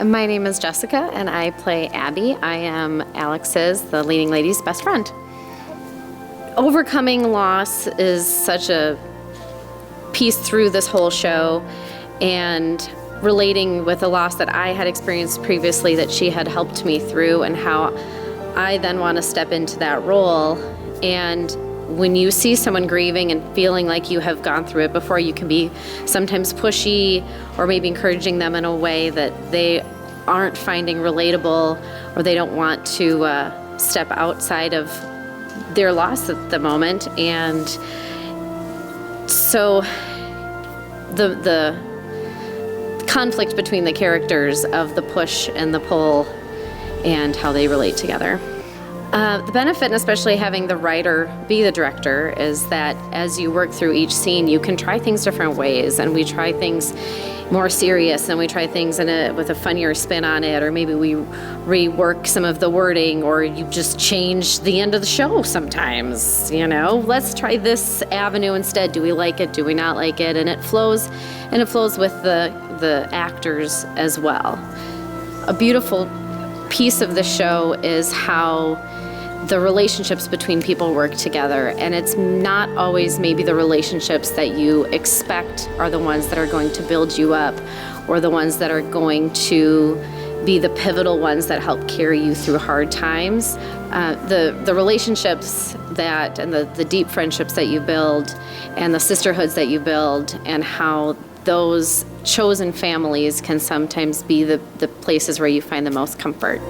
My name is Jessica, and I play Abby. I am Alex's, the leading lady's, best friend. Overcoming loss is such a piece through this whole show, and relating with a loss that I had experienced previously that she had helped me through, and how I then want to step into that role. And when you see someone grieving and feeling like you have gone through it before, you can be sometimes pushy or maybe encouraging them in a way that they aren't finding relatable, or they don't want to step outside of their loss at the moment. And so the conflict between the characters of the push and the pull and how they relate together. The benefit, and especially having the writer be the director, is that as you work through each scene, you can try things different ways, and we try things more serious, and we try things with a funnier spin on it, or maybe we rework some of the wording, or you just change the end of the show sometimes, Let's try this avenue instead. Do we like it? Do we not like it? And it flows with the actors as well. A beautiful piece of the show is how the relationships between people work together, and it's not always maybe the relationships that you expect are the ones that are going to build you up, or the ones that are going to be the pivotal ones that help carry you through hard times. The relationships and the deep friendships that you build, and the sisterhoods that you build, and how those chosen families can sometimes be the places where you find the most comfort.